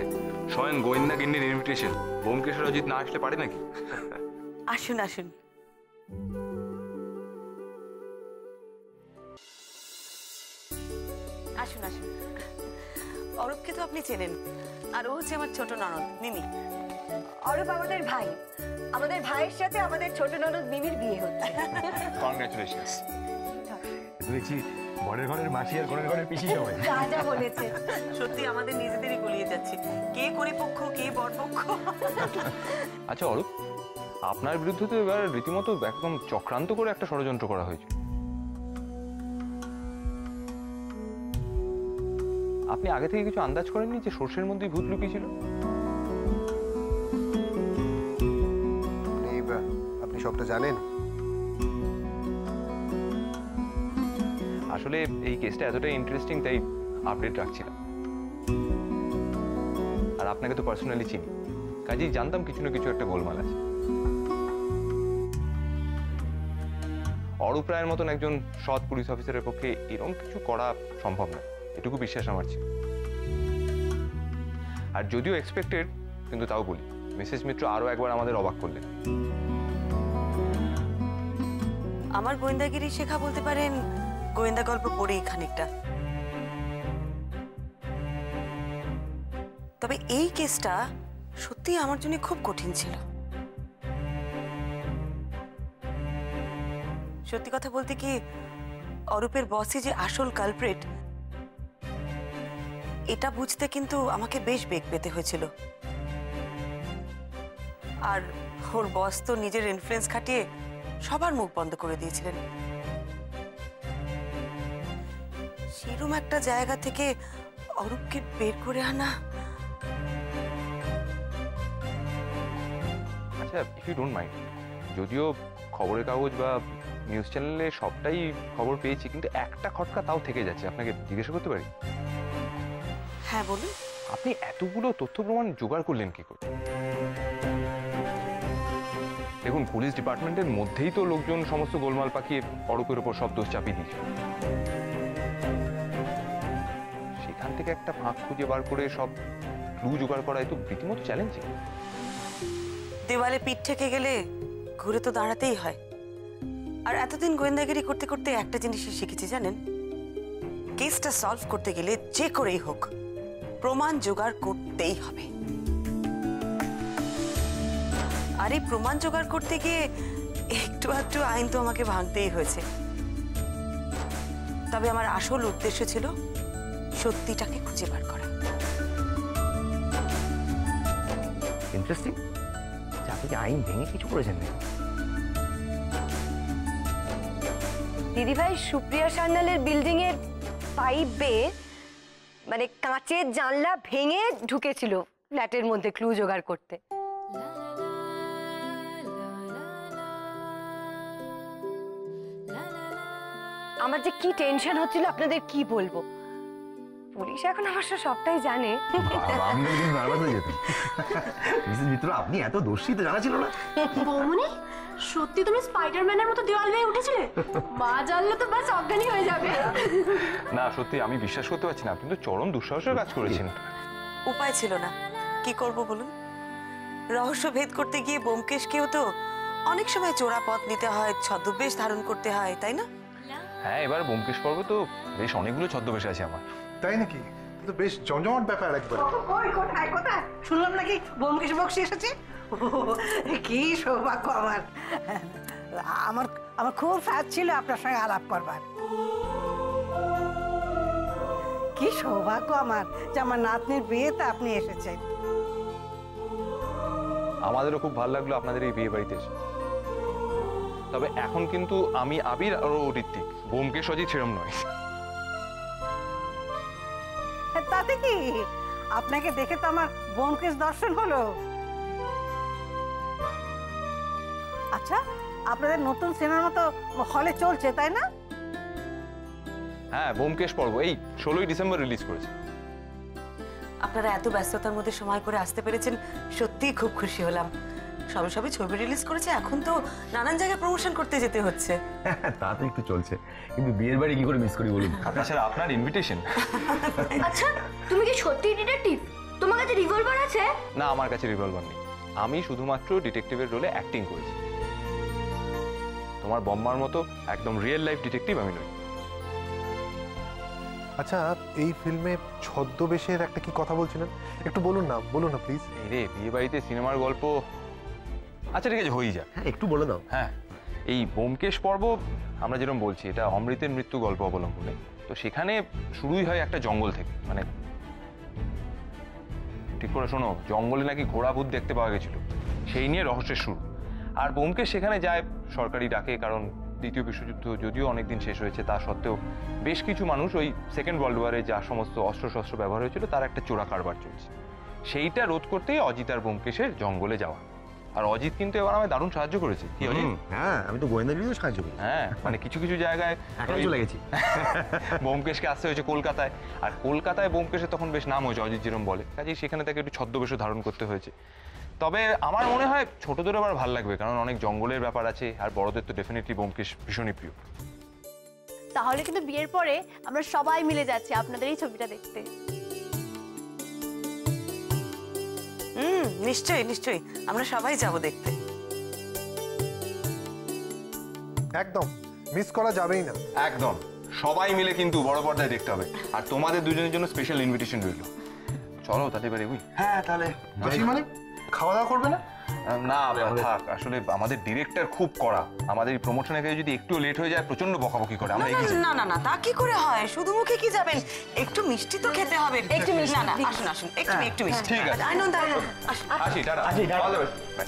স্বয়ং গোয়েন্দা গিন্নির ইনভিটেশন, ব্যোমকেশ অজিত না আসলে পারে নাকি? আসুন আসুন। আসুন আসুন। অরূপকে তো আপনি চেনেন, আর ও হচ্ছে আমার ছোট ননদ মিমি। অরূপ আমাদের ভাই, আমাদের ভাইয়ের সাথে আমাদের ছোট ননদ মিমির বিয়ে হচ্ছে। কনগ্রাচুলেশনস। দেখছি বরের ঘরের মাসি আর ঘরের ঘরের পিসি সবাই রাজা বলেছে। সত্যি আমাদের নিজেদেরই গলিয়ে যাচ্ছে, কে করিপক্ষ কে বরপক্ষ। আচ্ছা অরূপ, আপনার বিরুদ্ধে তো এবার রীতিমতো একদম চক্রান্ত করে একটা ষড়যন্ত্র করা হয়েছে। আপনি আগে থেকে কিছু আন্দাজ করেননি যে সর্ষের মধ্যেই ভূত লুকিয়েছিল? আপনি সবটা জানেন? আসলে এই কেসটা এতটাই ইন্টারেস্টিং, তাই আপডেট রাখছিলাম। আর আপনাকে তো পার্সোনালি চিনি, কাজেই জানতাম কিছু না কিছু একটা গোলমাল আছে। অরূপ রায়ের মতন একজন সৎ পুলিশ অফিসারের পক্ষে এরকম কিছু করা সম্ভব না, এটুকু বিশ্বাস আমার ছিল। আর যদিও এক্সপেক্টেড, কিন্তু তাও বলি, মিসেস মিত্র আরো একবার আমাদের অবাক করলেন। আমার গোয়েন্দাগিরি শেখা বলতে পারেন গোয়েন্দা গল্প পড়ি খানিকটা। তবে এই কেসটা সত্যি আমার জন্য খুব কঠিন ছিল। সত্যি কথা বলতে কি, অরূপের বসই যে আসল কালপ্রিট এটা বুঝতে কিন্তু আমাকে বেশ বেগ পেতে হয়েছিল। আর ওর বস তো নিজের ইনফ্লুয়েন্স খাটিয়ে সবার মুখ বন্ধ করে দিয়েছিলেন। সেরকম একটা জায়গা থেকে অরূপকে বের করে আনা। আচ্ছা, ইফ ইউ ডোন্ট মাইন্ড, যদিও খবরের কাগজ বা নিউজ চ্যানেলে সবটাই খবর পেয়েছি, কিন্তু একটা খটকা তাও থেকে যাচ্ছে। আপনাকে জিজ্ঞাসা করতে পারি? হ্যাঁ বলুন। আপনি এতগুলো তথ্য প্রমাণ জোগাড় করলেন কি করে? দেখুন, পুলিশ ডিপার্টমেন্টের মধ্যেই তো লোকজন সমস্ত গোলমাল পাকিয়ে অরূপের উপর সব দোষ চাপিয়ে দিয়েছে। সেখান থেকে একটা ফাঁক খুঁজে বার করে সব ক্লু জোগাড় করা তো রীতিমতো চ্যালেঞ্জিং। দেওয়ালে পিঠ থেকে গেলে ঘুরে তো দাঁড়াতেই হয়। আর এতদিন গোয়েন্দাগিরি করতে করতে একটা জিনিসই শিখেছি জানেন, কেসটা সলভ করতে গেলে যে করেই হোক প্রমাণ জোগাড় করতেই হবে। আর এই প্রমাণ জোগাড় করতে গিয়ে একটু একটু আইন তো আমাকে ভাঙতেই হয়েছে। তবে আমার আসল উদ্দেশ্য ছিল সত্যিটাকে খুঁজে বার করা। ইন্টারেস্টিং। আপনি কি আইন ভেঙে কিছু করেছেন না? দিদিভাই, সুপ্রিয়া সান্যালের বিল্ডিং এর পাইপ বেয়ে মানে কাঁচের জানলা ভেঙে ঢুকেছিল ফ্ল্যাটের মধ্যে ক্লু জোগাড় করতে। আমার যে কি টেনশন হচ্ছিল আপনাদের কি বলবো। পুলিশ এখন অবশ্য সবটাই জানে। আপনি এত দোষী তো জানা ছিল না। বৌমনি, সত্যি তুমি স্পাইডারম্যানের মতো দেওয়াল বেয়ে উঠেছিলে? মা জানলে তো বাস অজ্ঞানী হয়ে যাবে। না, সত্যি আমি বিশ্বাস করতে পারছি না। আপনি তো চরম দুঃসাহসের কাজ করেছেন। উপায় ছিল না, কি করব বলুন। রহস্য ভেদ করতে গিয়ে ব্যোমকেশকেও তো অনেক সময় চোরা পথ নিতে হয়, ছদ্মবেশ ধারণ করতে হয়, তাই না? হ্যাঁ, এবার ব্যোমকেশ পর্ব তো বেশ অনেকগুলো ছদ্মবেশ আছে আমার। তাই নাকি? তো বেশ জমজমাট ব্যাপার একবার। কোথায় কোথায় শুনলাম নাকি ব্যোমকেশ বক্সি এসেছে। কি সৌভাগ্য আমার। আমার আমার খুব সাজ ছিল আপনার সঙ্গে আলাপ করবার। কি সৌভাগ্য আমার যে আমার নাতনির বিয়েতে আপনি এসেছেন। আমাদেরও খুব ভালো লাগলো আপনাদের এই বিয়ে বাড়িতে এসে। তবে এখন কিন্তু আমি আবির আর ঋত্বিক, ব্যোমকেশ অজিত সেরম নয়। তাতে কি, আপনাকে দেখে তো আমার ব্যোমকেশ দর্শন হলো। আচ্ছা, আপনাদের নতুন সিনেমার মতো হলে চলছে তাই না? হ্যাঁ, ব্যোমকেশ পর্ব এই 16ই ডিসেম্বর রিলিজ করেছে। আপনারা এত ব্যস্ততার মধ্যে সময় করে আসতে পেরেছেন, সত্যিই খুব খুশি হলাম। সবে সবে ছবি রিলিজ করেছে, এখন তো নানান জায়গায় প্রমোশন করতে যেতে হচ্ছে। তা তো একটু চলছে, কিন্তু বিয়ের বাড়ি কি করে মিস করি বলুন। তাছাড়া আপনার ইনভিটেশন। আচ্ছা, তুমি কি সত্যি ডিটেকটিভ? তোমার কাছে রিভলভার আছে? না, আমার কাছে রিভলভার নেই। আমি শুধুমাত্র ডিটেকটিভের রোলে অ্যাক্টিং করেছি। তোমার বম্মার মতো একদম রিয়েল লাইফ ডিটেকটিভ আমি নই। আচ্ছা, এই ফিল্মে ছদ্মবেশের একটা কি কথা বলছিলেন, একটু বলুন না প্লিজ। এই রে, বিয়ে বাড়িতে সিনেমার গল্প। আচ্ছা ঠিক আছে, হয়ে যাক। হ্যাঁ, একটু বলে দাও। হ্যাঁ, এই ব্যোমকেশ পর্ব আমরা যেরকম বলছি, এটা অমৃতের মৃত্যু গল্প অবলম্বনে। তো সেখানে শুরুই হয় একটা জঙ্গল থেকে, মানে ঠিক করে শোনো, জঙ্গলে নাকি ঘোড়া ভূত দেখতে পাওয়া গেছিল, সেই নিয়ে রহস্যের শুরু। আর ব্যোমকেশ সেখানে যায় সরকারি ডাকে, কারণ দ্বিতীয় বিশ্বযুদ্ধ যদিও অনেকদিন শেষ হয়েছে, তা সত্ত্বেও বেশ কিছু মানুষ ওই সেকেন্ড ওয়ার্ল্ড ওয়ারে যা সমস্ত অস্ত্রশস্ত্র ব্যবহার হয়েছিল তার একটা চোরা কারবার চলছে। সেইটা রোধ করতেই অজিত আর ব্যোমকেশের জঙ্গলে যাওয়া। আর অজিত কিন্তু এবার আমায় দারুণ সাহায্য করেছে। কি অজিত? হ্যাঁ, আমি তো গোয়েন্দা বিভাগে সাহায্য করি। হ্যাঁ, মানে কিছু কিছু জায়গায় চলে গেছি। ব্যোমকেশকে আসতে হয়েছে কলকাতায়, আর কলকাতায় ব্যোমকেশের তখন বেশ নাম হয়েছে, অজিত যেরকম বলে, কাজেই সেখানে তাকে একটু ছদ্মবেশও ধারণ করতে হয়েছে। তবে আমার মনে হয় ছোটদের আবার ভালো লাগবে, কারণ অনেক জঙ্গলের ব্যাপার আছে, আর বড়দের তো ডেফিনেটলি ব্যোমকেশ ভীষণই প্রিয়। তাহলে কিন্তু বিয়ের পরে আমরা সবাই মিলে যাচ্ছি আপনাদের এই ছবিটা দেখতে। নিশ্চয়ই নিশ্চয়ই, আমরা সবাই যাব দেখতে। একদম মিস করা যাবেই না। একদম সবাই মিলে কিন্তু বড় পর্দায় দেখতে হবে। আর তোমাদের দুজনের জন্য স্পেশাল ইনভিটেশন রইল। চলো তাহলে এবারে ওই। হ্যাঁ তাহলে মানে খাওয়া দাওয়া করবে না? না থাক, আসলে আমাদের ডিরেক্টর খুব কড়া। আমাদের এই প্রমোশনে যদি একটু লেট হয়ে যায় প্রচন্ড বকাবকি করে। আমরা এগিয়ে যাই। না না না, তা কি করে হয়? শুধু মুখে কি যাবেন? একটু মিষ্টি তো খেতে হবে। একটু মিষ্টি, না না, আসুন আসুন, একটু মিষ্টি। ঠিক আছে। আনন্দ আসি, টাটা। All the best. বাই।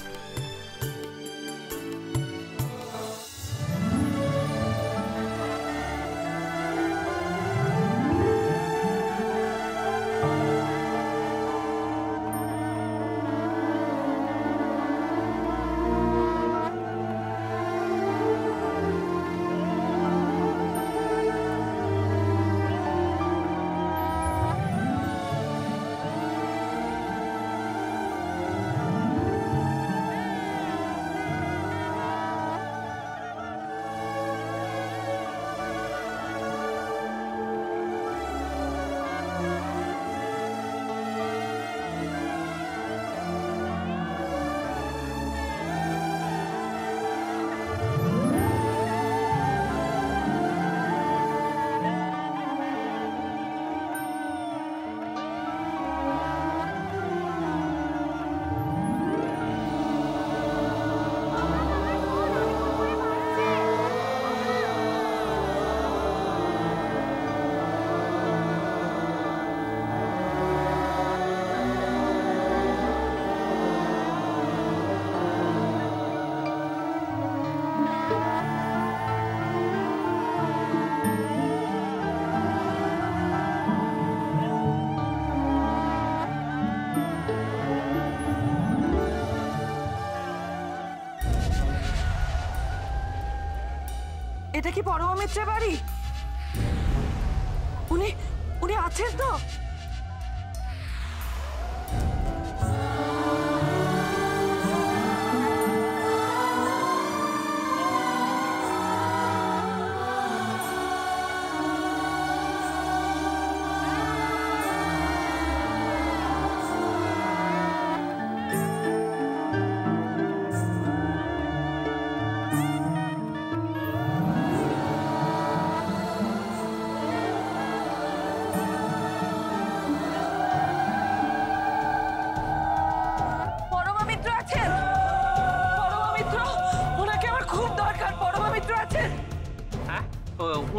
এটা কি পরমা মিত্রের বাড়ি? উনি উনি আছেন তো?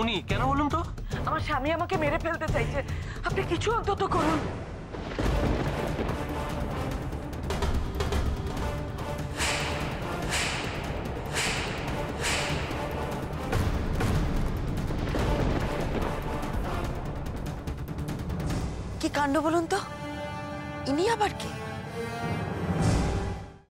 উনি কেন বলুন তো? আমার স্বামী আমাকে মেরে ফেলতে চাইছে, আপনি কিছু অন্তত করুন। কি কাণ্ড বলুন তো, ইনি আবার কে?